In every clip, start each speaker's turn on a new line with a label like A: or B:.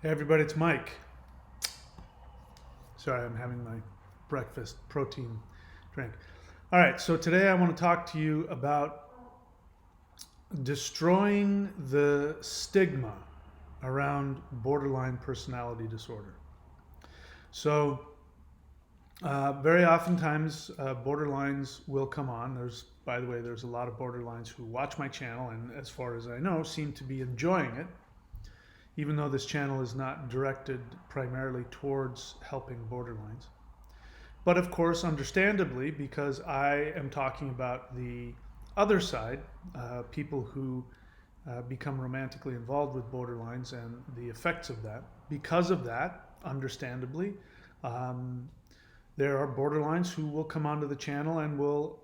A: Hey everybody, it's Mike. Sorry, I'm having my breakfast protein drink. All right, so today I want to talk to you about destroying the stigma around borderline personality disorder. So, very oftentimes, borderlines will come on. By the way, there's a lot of borderlines who watch my channel, and as far as I know, seem to be enjoying it, even though this channel is not directed primarily towards helping borderlines. But of course, understandably, because I am talking about the other side, people who become romantically involved with borderlines and the effects of that. Because of that, understandably, um, there are borderlines who will come onto the channel and will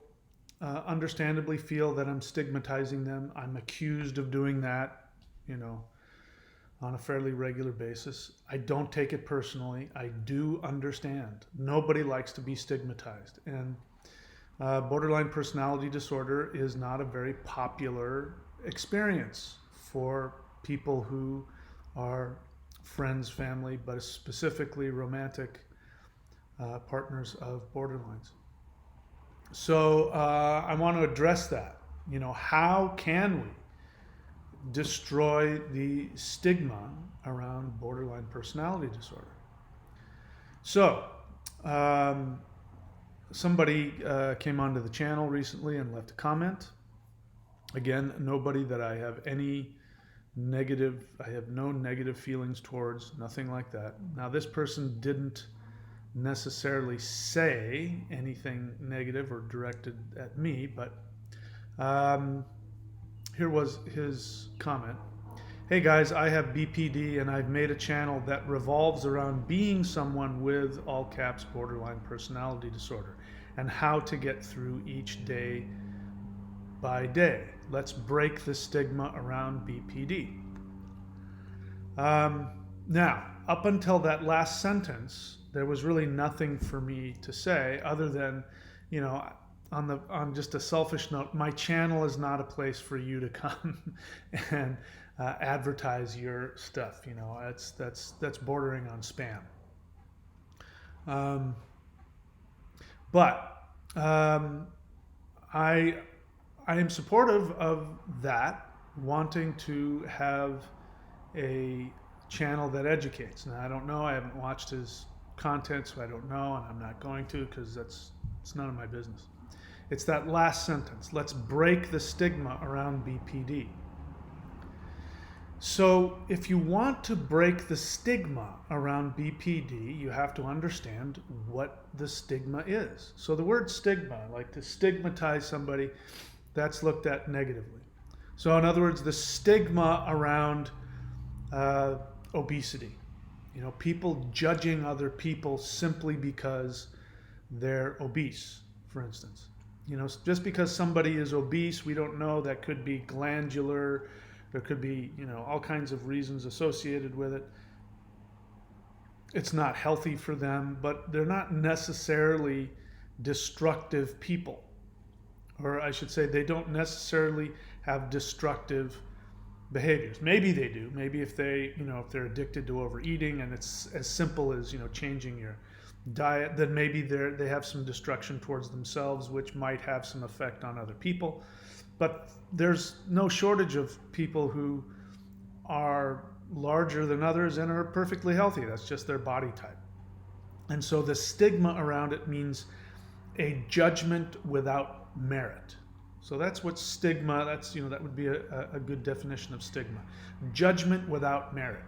A: understandably feel that I'm stigmatizing them. I'm accused of doing that, you know, on a fairly regular basis. I don't take it personally. I do understand. Nobody likes to be stigmatized. And borderline personality disorder is not a very popular experience for people who are friends, family, but specifically romantic partners of borderlines. So I want to address that. You know, how can we destroy the stigma around borderline personality disorder? So, somebody came onto the channel recently and left a comment. Again, nobody that I have I have no negative feelings towards, nothing like that. Now, this person didn't necessarily say anything negative or directed at me, but here was his comment. Hey guys, I have BPD and I've made a channel that revolves around being someone with all caps borderline personality disorder and how to get through each day by day. Let's break the stigma around BPD. Now, up until that last sentence, there was really nothing for me to say other than, you know, on just a selfish note, my channel is not a place for you to come and advertise your stuff. You know, that's bordering on spam. But I am supportive of that, wanting to have a channel that educates. Now I don't know. I haven't watched his content, so I don't know, and I'm not going to because it's none of my business. It's that last sentence. Let's break the stigma around BPD. So, if you want to break the stigma around BPD, you have to understand what the stigma is. So, the word stigma, like to stigmatize somebody, that's looked at negatively. So, in other words, the stigma around obesity. You know, people judging other people simply because they're obese, for instance. You know, just because somebody is obese, we don't know, that could be glandular, there could be, you know, all kinds of reasons associated with it. It's not healthy for them, but they're not necessarily destructive people. Or I should say, they don't necessarily have destructive behaviors. Maybe they do. Maybe if they, you know, if they're addicted to overeating and it's as simple as, you know, changing your diet, then maybe they have some destruction towards themselves, which might have some effect on other people. But there's no shortage of people who are larger than others and are perfectly healthy. That's just their body type. And so the stigma around it means a judgment without merit. So that's what stigma, that's, you know, that would be a good definition of stigma. Judgment without merit.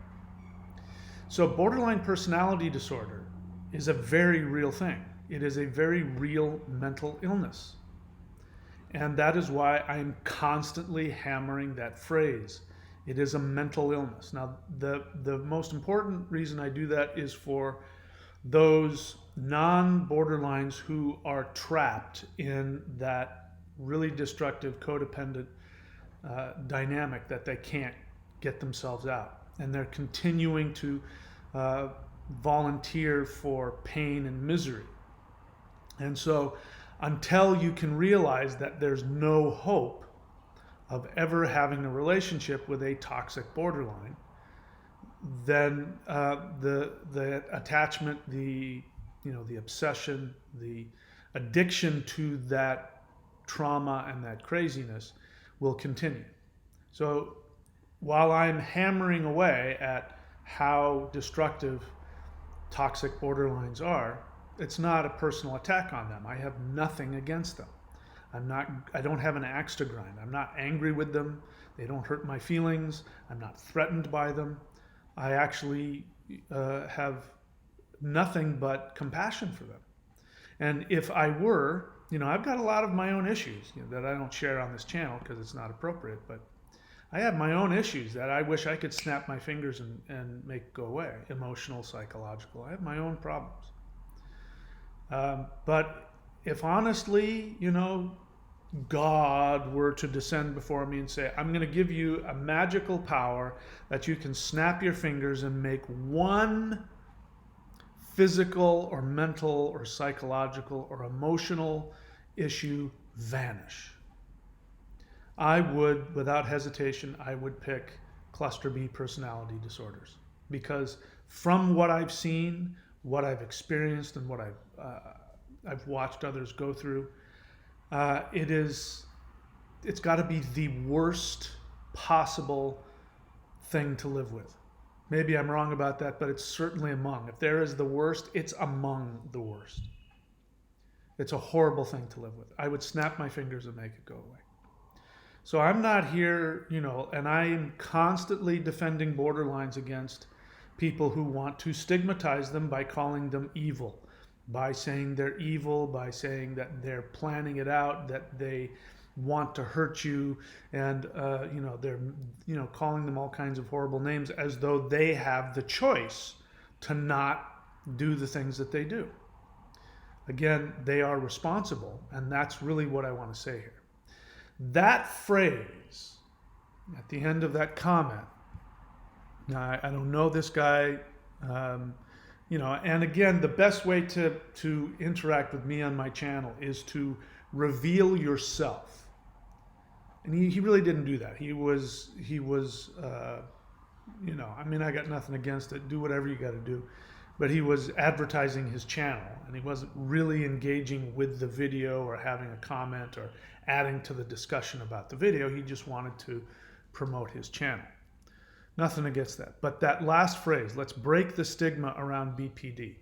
A: So borderline personality disorder is a very real thing. It is a very real mental illness. And that is why I'm constantly hammering that phrase. It is a mental illness. Now, the most important reason I do that is for those non-borderlines who are trapped in that really destructive codependent dynamic that they can't get themselves out. And they're continuing to volunteer for pain and misery. And so until you can realize that there's no hope of ever having a relationship with a toxic borderline, then the attachment, the the obsession, the addiction to that trauma and that craziness will continue. So while I'm hammering away at how destructive toxic borderlines are, it's not a personal attack on them. I have nothing against them. I don't have an axe to grind. I'm not angry with them. They don't hurt my feelings. I'm not threatened by them. I actually have nothing but compassion for them. And if I were, I've got a lot of my own issues that I don't share on this channel because it's not appropriate, but I have my own issues that I wish I could snap my fingers and make go away. Emotional, psychological. I have my own problems. But if honestly, God were to descend before me and say, I'm going to give you a magical power that you can snap your fingers and make one physical or mental or psychological or emotional issue vanish, I would, without hesitation, I would pick cluster B personality disorders, because from what I've seen, what I've experienced, and what I've watched others go through, it's got to be the worst possible thing to live with. Maybe I'm wrong about that, but it's certainly among. If there is the worst, it's among the worst. It's a horrible thing to live with. I would snap my fingers and make it go away. So I'm not here, and I am constantly defending borderlines against people who want to stigmatize them by calling them evil, by saying they're evil, by saying that they're planning it out, that they want to hurt you, and they're calling them all kinds of horrible names as though they have the choice to not do the things that they do. Again, they are responsible, and that's really what I want to say here. That phrase at the end of that comment, now I don't know this guy, and again, the best way to interact with me on my channel is to reveal yourself. And he really didn't do that. He was I got nothing against it. Do whatever you got to do. But he was advertising his channel, and he wasn't really engaging with the video or having a comment or adding to the discussion about the video. He just wanted to promote his channel. Nothing against that. But that last phrase, let's break the stigma around BPD.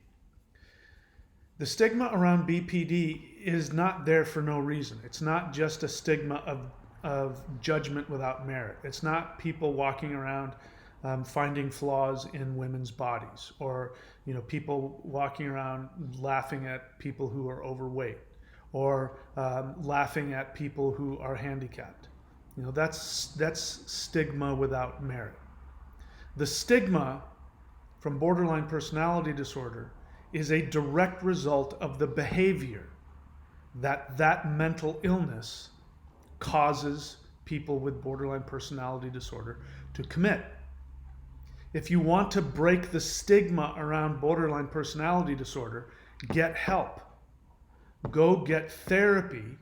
A: The stigma around BPD is not there for no reason. It's not just a stigma of judgment without merit. It's not people walking around finding flaws in women's bodies, or people walking around laughing at people who are overweight, or laughing at people who are handicapped. That's stigma without merit. The stigma from borderline personality disorder is a direct result of the behavior that mental illness causes people with borderline personality disorder to commit. If you want to break the stigma around borderline personality disorder, get help. Go get therapy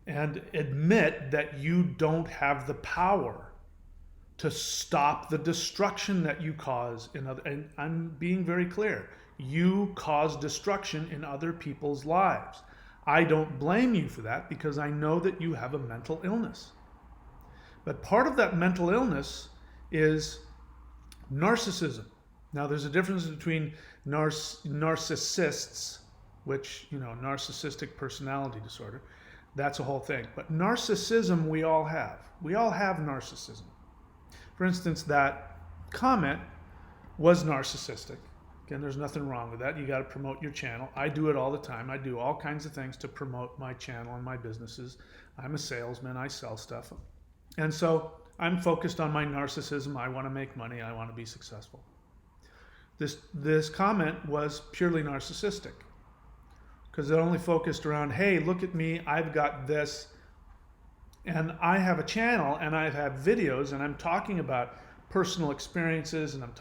A: and admit that you don't have the power to stop the destruction that you cause in other. And I'm being very clear. You cause destruction in other people's lives. I don't blame you for that, because I know that you have a mental illness. But part of that mental illness is narcissism. Now, there's a difference between narcissists, which, narcissistic personality disorder, that's a whole thing. But narcissism we all have. We all have narcissism. For instance, that comment was narcissistic. Again, there's nothing wrong with that. You got to promote your channel. I do it all the time. I do all kinds of things to promote my channel and my businesses. I'm a salesman. I sell stuff. And so I'm focused on my narcissism. I want to make money. I want to be successful. This comment was purely narcissistic, because it only focused around, hey, look at me. I've got this. And I have a channel, and I have videos, and I'm talking about personal experiences, and I'm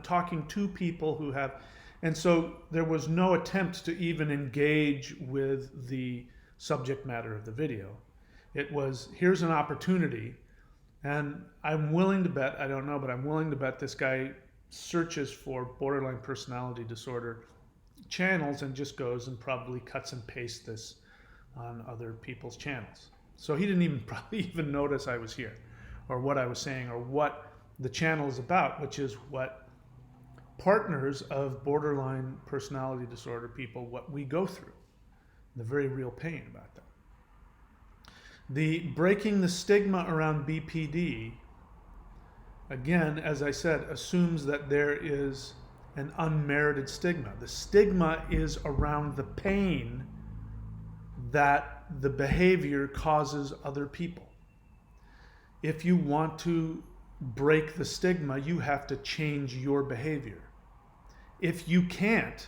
A: talking to people who have, and so there was no attempt to even engage with the subject matter of the video. It was, here's an opportunity And I'm willing to bet, I don't know, but I'm willing to bet this guy searches for borderline personality disorder channels and just goes and probably cuts and pastes this on other people's channels. So he didn't even probably even notice I was here or what I was saying or what the channel is about, which is what partners of borderline personality disorder people, what we go through, the very real pain about that. The breaking the stigma around BPD, again, as I said, assumes that there is an unmerited stigma. The stigma is around the pain that the behavior causes other people. If you want to break the stigma, you have to change your behavior. If you can't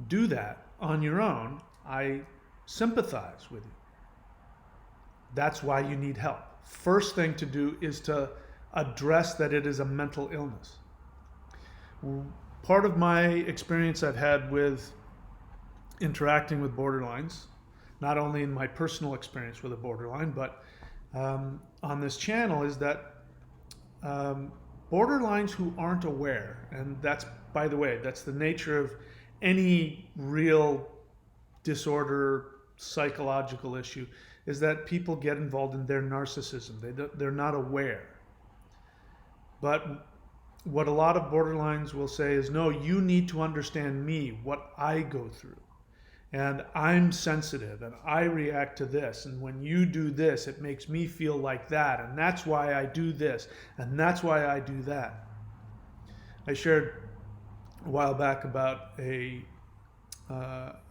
A: do that on your own, I sympathize with you. That's why you need help. First thing to do is to address that it is a mental illness. Part of my experience I've had with interacting with borderlines, not only in my personal experience with a borderline, but on this channel, is that borderlines who aren't aware, and that's, by the way, that's the nature of any real disorder, psychological issue, is that people get involved in their narcissism. They're not aware. But what a lot of borderlines will say is, no, you need to understand me, what I go through. And I'm sensitive and I react to this. And when you do this, it makes me feel like that. And that's why I do this. And that's why I do that. I shared a while back about a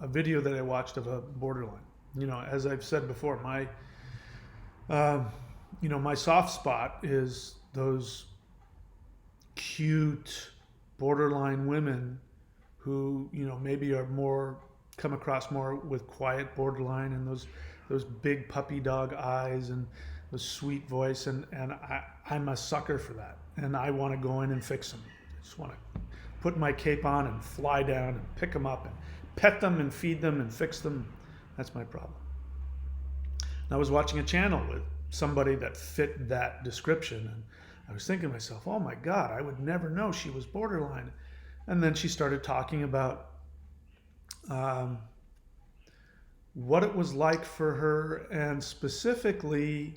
A: video that I watched of a borderline. You know, as I've said before, my soft spot is those cute borderline women who, maybe are more, come across more with quiet borderline and those big puppy dog eyes and the sweet voice, and I'm a sucker for that, and I want to go in and fix them. I just want to put my cape on and fly down and pick them up and pet them and feed them and fix them. That's my problem. And I was watching a channel with somebody that fit that description, and I was thinking to myself, oh my God, I would never know she was borderline. And then she started talking about what it was like for her, and specifically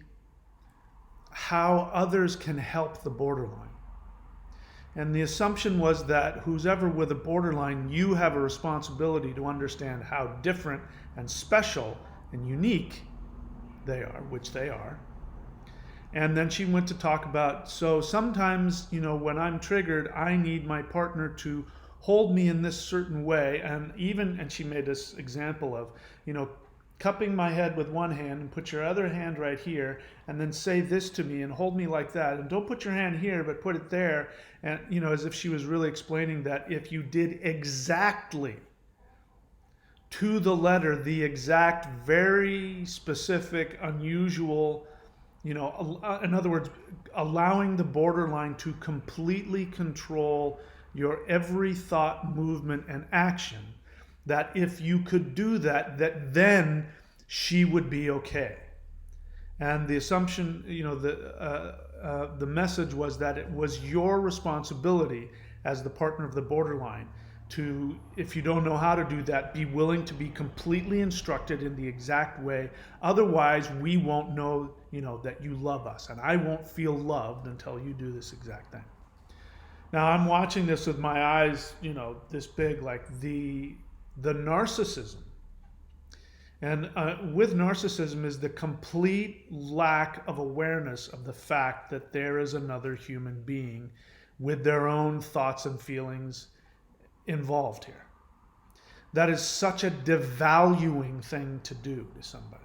A: how others can help the borderline. And the assumption was that who's ever with a borderline, you have a responsibility to understand how different and special and unique they are, which they are. And then she went to talk about, so sometimes, when I'm triggered, I need my partner to hold me in this certain way. And she made this example of, cupping my head with one hand and put your other hand right here and then say this to me and hold me like that. And don't put your hand here, but put it there. And, as if she was really explaining that if you did exactly to the letter, the exact, very specific, unusual, in other words, allowing the borderline to completely control your every thought, movement, and action, that if you could do that, that then she would be okay. And the assumption, the message was that it was your responsibility as the partner of the borderline to, if you don't know how to do that, be willing to be completely instructed in the exact way. Otherwise, we won't know, that you love us, and I won't feel loved until you do this exact thing. Now, I'm watching this with my eyes, this big, like the narcissism. And with narcissism is the complete lack of awareness of the fact that there is another human being with their own thoughts and feelings involved here. That is such a devaluing thing to do to somebody,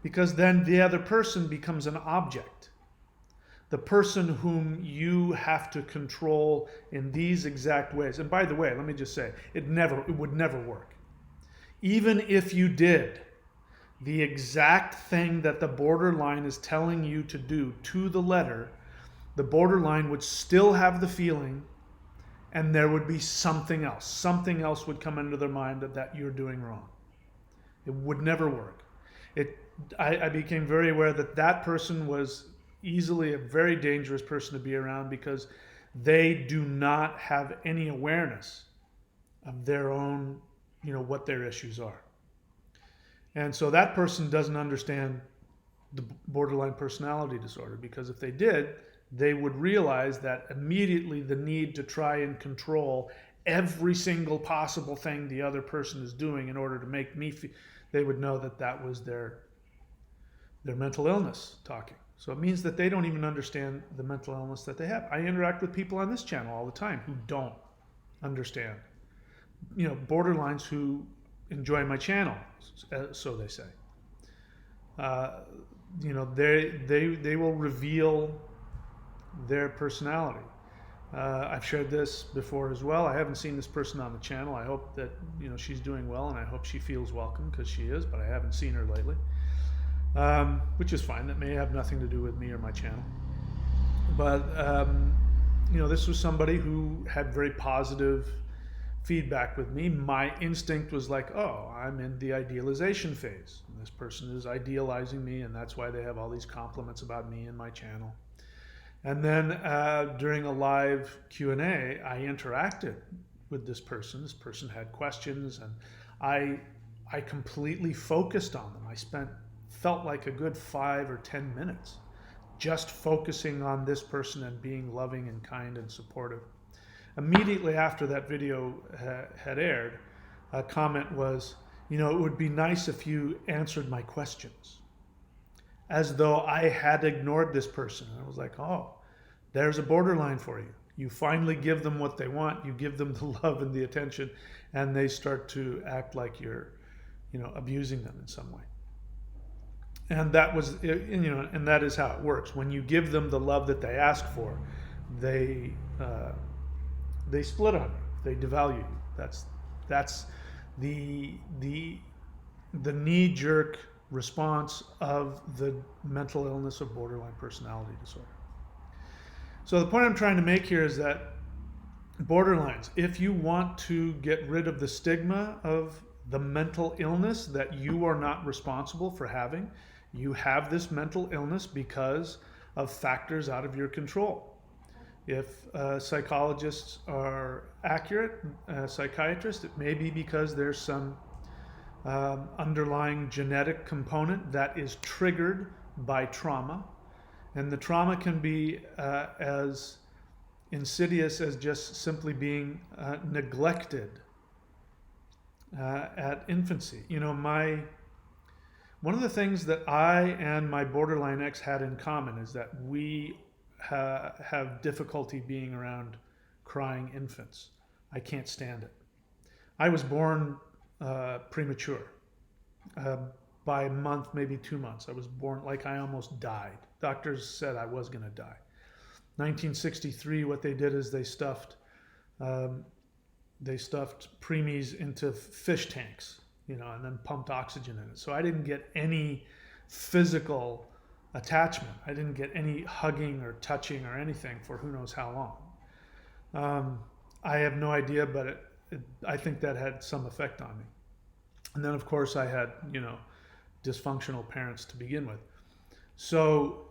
A: because then the other person becomes an object. The person whom you have to control in these exact ways. And by the way, let me just say, it would never work. Even if you did the exact thing that the borderline is telling you to do to the letter, the borderline would still have the feeling, and there would be something else. Something else would come into their mind that you're doing wrong. It would never work. I became very aware that person was easily a very dangerous person to be around because they do not have any awareness of their own, what their issues are. And so that person doesn't understand the borderline personality disorder, because if they did, they would realize that immediately the need to try and control every single possible thing the other person is doing in order to make me feel, they would know that that was their mental illness talking. So it means that they don't even understand the mental illness that they have. I interact with people on this channel all the time who don't understand, borderlines who enjoy my channel, so they say. They will reveal their personality. I've shared this before as well. I haven't seen this person on the channel. I hope that she's doing well, and I hope she feels welcome, because she is, but I haven't seen her lately, which is fine. That may have nothing to do with me or my channel. But this was somebody who had very positive feedback with me. My instinct was like, oh, I'm in the idealization phase. And this person is idealizing me, and that's why they have all these compliments about me and my channel. And then during a live Q&A, I interacted with this person. This person had questions, and I completely focused on them. I felt like a good 5 or 10 minutes just focusing on this person and being loving and kind and supportive. Immediately after that video had aired, a comment was, it would be nice if you answered my questions. As though I had ignored this person. And I was like, oh, there's a borderline for you. You finally give them what they want. You give them the love and the attention, and they start to act like you're, abusing them in some way. And that was, and that is how it works. When you give them the love that they ask for, they split on you. They devalue you. That's the knee-jerk response of the mental illness of borderline personality disorder. So the point I'm trying to make here is that borderlines, if you want to get rid of the stigma of the mental illness that you are not responsible for having, you have this mental illness because of factors out of your control. If psychologists are accurate, psychiatrists, it may be because there's some underlying genetic component that is triggered by trauma. And the trauma can be as insidious as just simply being neglected at infancy. One of the things that I and my borderline ex had in common is that we have difficulty being around crying infants. I can't stand it. I was born premature. By a month, maybe 2 months. I was born like I almost died. Doctors said I was going to die. 1963, what they did is they stuffed preemies into fish tanks, and then pumped oxygen in it. So I didn't get any physical attachment. I didn't get any hugging or touching or anything for who knows how long. I have no idea, but I think that had some effect on me. And then, of course, I had, dysfunctional parents to begin with. So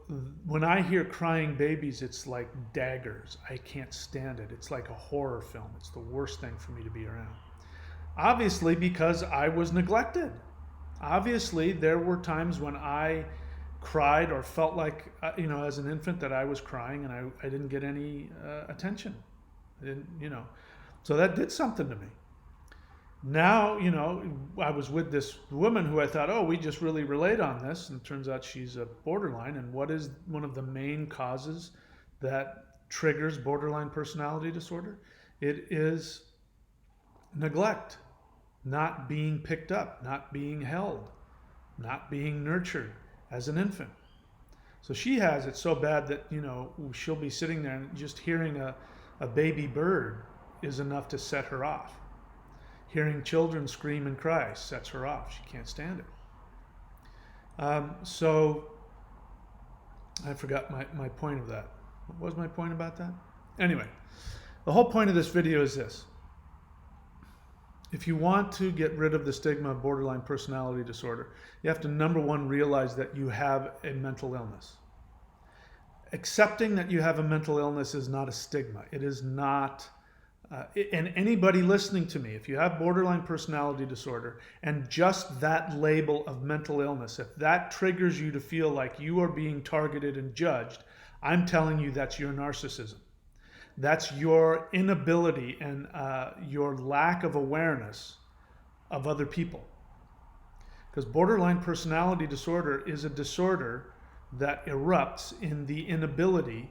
A: when I hear crying babies, it's like daggers. I can't stand it. It's like a horror film. It's the worst thing for me to be around. Obviously, because I was neglected. Obviously, there were times when I cried or felt like, as an infant that I was crying, and I didn't get any attention. I didn't, so that did something to me. Now, I was with this woman who I thought, oh, we just really relate on this. And it turns out she's a borderline. And what is one of the main causes that triggers borderline personality disorder? It is neglect, not being picked up, not being held, not being nurtured as an infant. So she has it so bad that, she'll be sitting there and just hearing a baby bird is enough to set her off. Hearing children scream and cry sets her off. She can't stand it. So I forgot my point of that. What was my point about that? Anyway, the whole point of this video is this. If you want to get rid of the stigma of borderline personality disorder, you have to, number one, realize that you have a mental illness. accepting that you have a mental illness is not a stigma. It is not. And anybody listening to me, if you have borderline personality disorder and just that label of mental illness, if that triggers you to feel like you are being targeted and judged, I'm telling you that's your narcissism. That's your inability and your lack of awareness of other people. Because borderline personality disorder is a disorder that erupts in the inability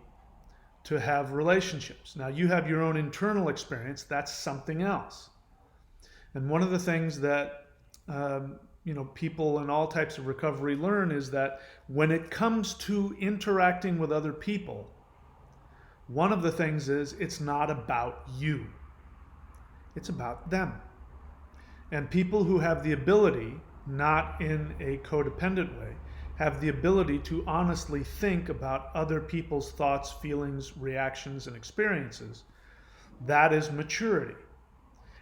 A: to have relationships. Now, you have your own internal experience. That's something else. And one of the things that people in all types of recovery learn is that when it comes to interacting with other people, one of the things is it's not about you. It's about them. And people who have the ability, not in a codependent way, have the ability to honestly think about other people's thoughts, feelings, reactions, and experiences. That is maturity.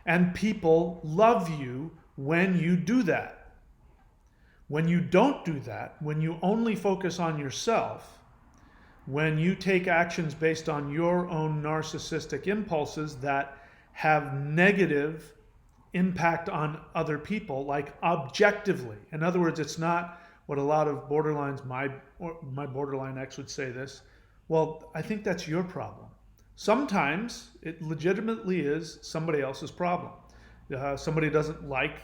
A: And people love you when you do that. When you don't do that, when you only focus on yourself, when you take actions based on your own narcissistic impulses that have negative impact on other people, like objectively. In other words, it's not what a lot of borderlines, my borderline ex would say this, well, I think that's your problem. Sometimes it legitimately is somebody else's problem. Somebody doesn't like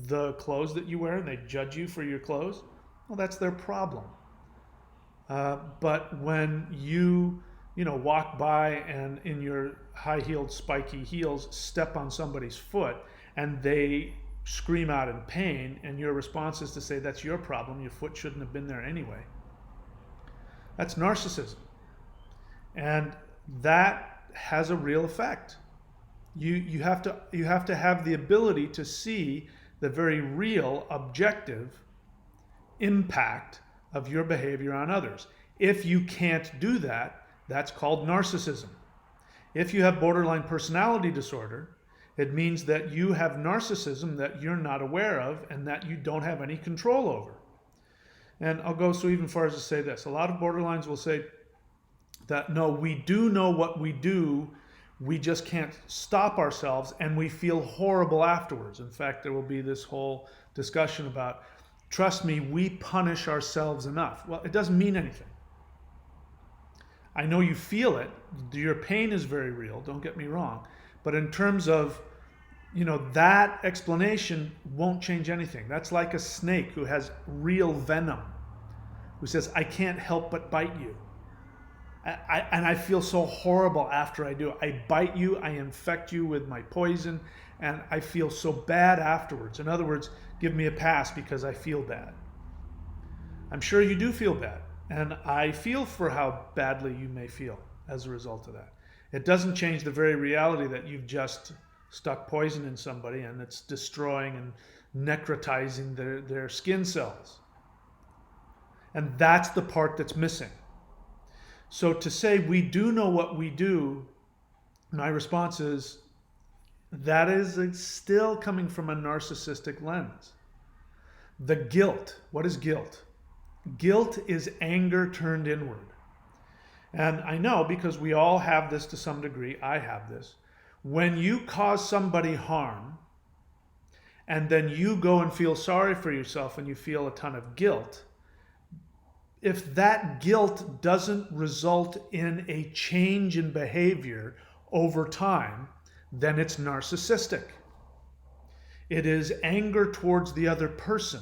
A: the clothes that you wear and they judge you for your clothes. Well, that's their problem. But when you walk by and in your high-heeled spiky heels step on somebody's foot and they scream out in pain, and your response is to say that's your problem, your foot shouldn't have been there anyway. That's narcissism. And that has a real effect. You have to have the ability to see the very real, objective impact of your behavior on others. If you can't do that, that's called narcissism. If you have borderline personality disorder, it means that you have narcissism that you're not aware of and that you don't have any control over. And I'll go so even far as to say this. A lot of borderlines will say that, no, we do know what we do, we just can't stop ourselves and we feel horrible afterwards. In fact, there will be this whole discussion about, trust me, we punish ourselves enough. Well, it doesn't mean anything. I know you feel it. Your pain is very real, don't get me wrong. But in terms of, that explanation won't change anything. That's like a snake who has real venom, who says, I can't help but bite you. And I feel so horrible after I do it. I bite you, I infect you with my poison, and I feel so bad afterwards. In other words, give me a pass because I feel bad. I'm sure you do feel bad, and I feel for how badly you may feel as a result of that. It doesn't change the very reality that you've just stuck poison in somebody and it's destroying and necrotizing their skin cells. And that's the part that's missing. So to say we do know what we do, my response is that is still coming from a narcissistic lens. The guilt, what is guilt? Guilt is anger turned inward. And I know because we all have this to some degree, I have this. When you cause somebody harm and then you go and feel sorry for yourself and you feel a ton of guilt, if that guilt doesn't result in a change in behavior over time, then it's narcissistic. It is anger towards the other person.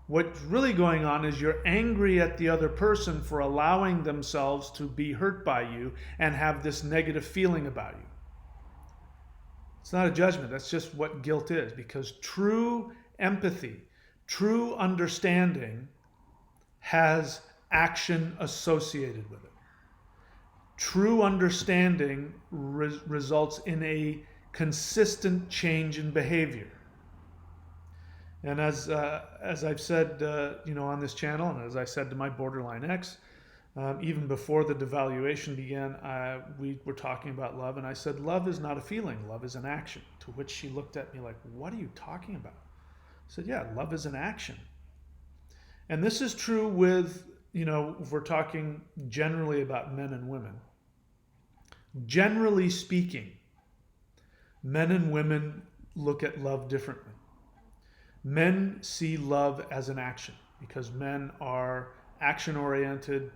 A: What's really going on is you're angry at the other person for allowing themselves to be hurt by you and have this negative feeling about you. It's not a judgment, that's just what guilt is, because true empathy, true understanding has action associated with it. True understanding results in a consistent change in behavior. And as I've said, on this channel, and as I said to my borderline ex, even before the devaluation began, we were talking about love, and I said, love is not a feeling, love is an action. To which she looked at me like, what are you talking about? I said, yeah, love is an action. And this is true with if we're talking generally about men and women, generally speaking, men and women look at love differently. Men see love as an action because men are action oriented.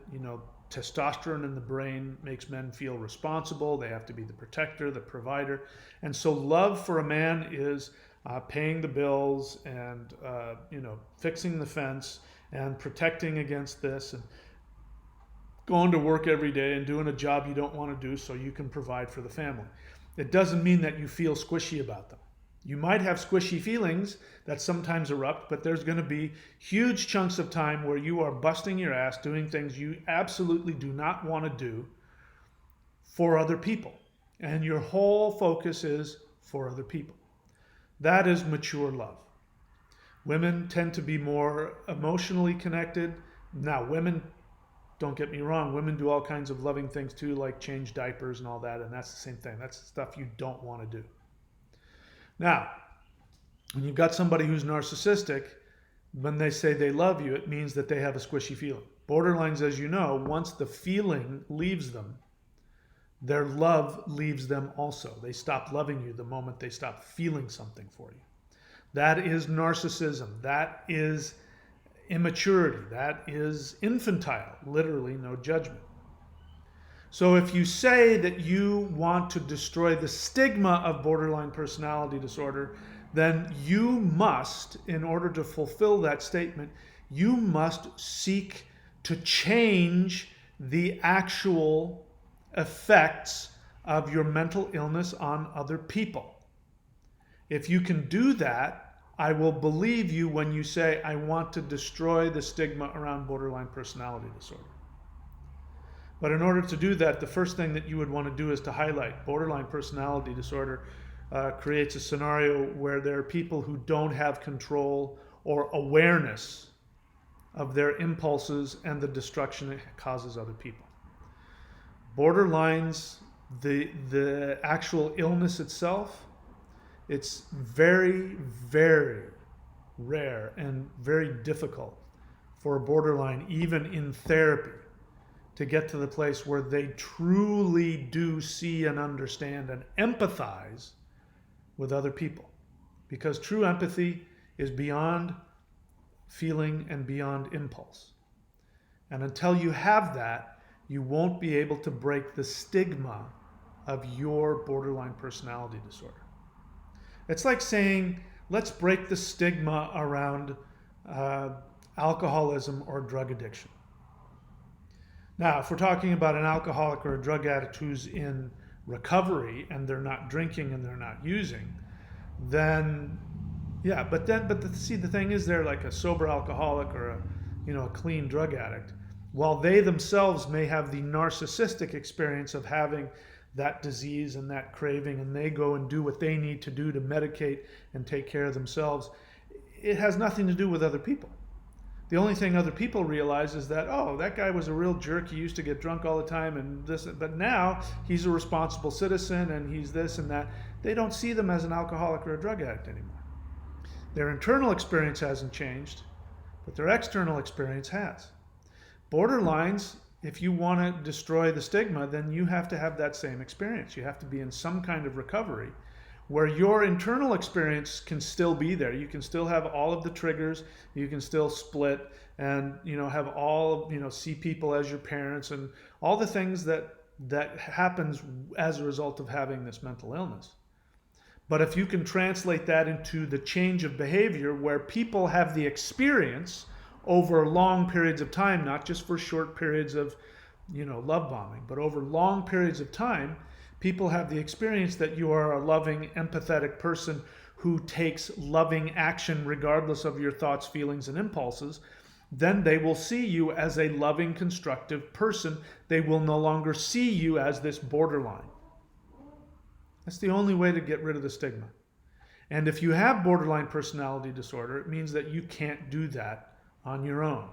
A: Testosterone in the brain makes men feel responsible. They have to be the protector, the provider. And so love for a man is paying the bills and, fixing the fence and protecting against this and going to work every day and doing a job you don't want to do so you can provide for the family. It doesn't mean that you feel squishy about them. You might have squishy feelings that sometimes erupt, but there's going to be huge chunks of time where you are busting your ass doing things you absolutely do not want to do for other people. And your whole focus is for other people. That is mature love. Women tend to be more emotionally connected. Now, women, don't get me wrong, women do all kinds of loving things too, like change diapers and all that, and that's the same thing. That's the stuff you don't want to do. Now, when you've got somebody who's narcissistic, when they say they love you, it means that they have a squishy feeling. Borderlines, as you know, once the feeling leaves them, their love leaves them also. They stop loving you the moment they stop feeling something for you. That is narcissism. That is immaturity. That is infantile. Literally, no judgment. So if you say that you want to destroy the stigma of borderline personality disorder, then you must, in order to fulfill that statement, you must seek to change the actual effects of your mental illness on other people. If you can do that, I will believe you when you say, I want to destroy the stigma around borderline personality disorder. But in order to do that, the first thing that you would want to do is to highlight borderline personality disorder creates a scenario where there are people who don't have control or awareness of their impulses and the destruction it causes other people. Borderlines, the actual illness itself, it's very, very rare and very difficult for a borderline, even in therapy, to get to the place where they truly do see and understand and empathize with other people. Because true empathy is beyond feeling and beyond impulse. And until you have that, you won't be able to break the stigma of your borderline personality disorder. It's like saying, let's break the stigma around alcoholism or drug addiction. Now, if we're talking about an alcoholic or a drug addict who's in recovery and they're not drinking and they're not using, then yeah, but see, the thing is, they're like a sober alcoholic or a clean drug addict. While they themselves may have the narcissistic experience of having that disease and that craving, and they go and do what they need to do to medicate and take care of themselves, it has nothing to do with other people. The only thing other people realize is that, oh, that guy was a real jerk. He used to get drunk all the time and this, but now he's a responsible citizen and he's this and that. They don't see them as an alcoholic or a drug addict anymore. Their internal experience hasn't changed, but their external experience has. Borderlines, if you want to destroy the stigma, then you have to have that same experience. You have to be in some kind of recovery where your internal experience can still be there. You can still have all of the triggers. You can still split and, have all, see people as your parents and all the things that happens as a result of having this mental illness. But if you can translate that into the change of behavior where people have the experience over long periods of time, not just for short periods of, love bombing, but over long periods of time, people have the experience that you are a loving, empathetic person who takes loving action regardless of your thoughts, feelings, and impulses. Then they will see you as a loving, constructive person. They will no longer see you as this borderline. That's the only way to get rid of the stigma. And if you have borderline personality disorder, it means that you can't do that on your own,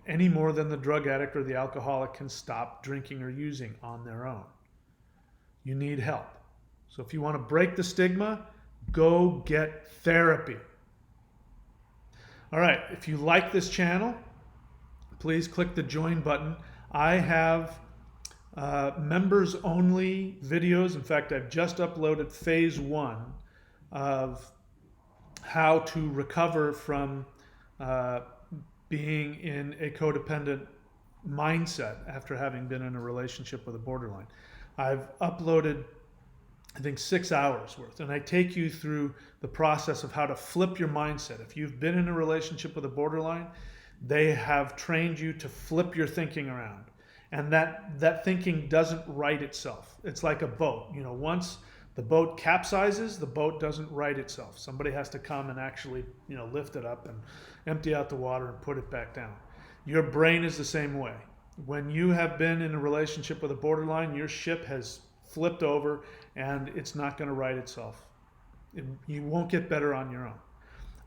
A: any more than the drug addict or the alcoholic can stop drinking or using on their own. You need help. So if you want to break the stigma, go get therapy. All right, if you like this channel, please click the join button. I have members only videos. In fact, I've just uploaded phase 1 of how to recover from being in a codependent mindset after having been in a relationship with a borderline. I've uploaded, I think, 6 hours worth, and I take you through the process of how to flip your mindset. If you've been in a relationship with a borderline, they have trained you to flip your thinking around, and that thinking doesn't right itself. It's like a boat. Once the boat capsizes, the boat doesn't right itself. Somebody has to come and actually lift it up and empty out the water and put it back down. Your brain is the same way. When you have been in a relationship with a borderline, your ship has flipped over and it's not going to right itself. You won't get better on your own.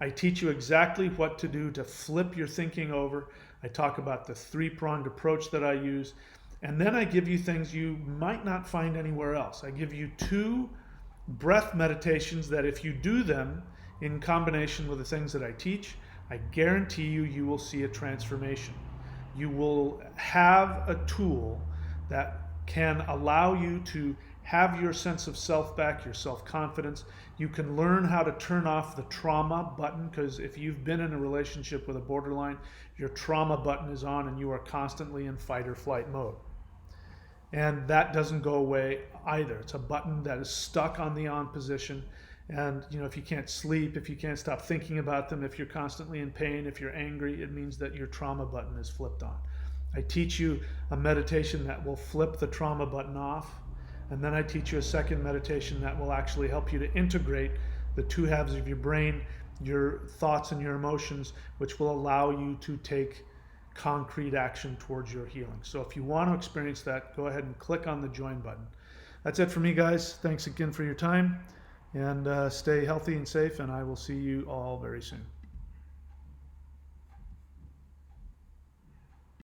A: I teach you exactly what to do to flip your thinking over. I talk about the 3-pronged approach that I use. And then I give you things you might not find anywhere else. I give you 2 breath meditations that if you do them in combination with the things that I teach, I guarantee you will see a transformation. You will have a tool that can allow you to have your sense of self back, your self-confidence. You can learn how to turn off the trauma button, because if you've been in a relationship with a borderline, your trauma button is on and you are constantly in fight or flight mode. And that doesn't go away either. It's a button that is stuck on the on position. And if you can't sleep, if you can't stop thinking about them, if you're constantly in pain, if you're angry, it means that your trauma button is flipped on. I teach you a meditation that will flip the trauma button off. And then I teach you a second meditation that will actually help you to integrate the 2 halves of your brain, your thoughts and your emotions, which will allow you to take concrete action towards your healing. So if you want to experience that, go ahead and click on the join button. That's it for me, guys. Thanks again for your time, and stay healthy and safe, and I will see you all very soon.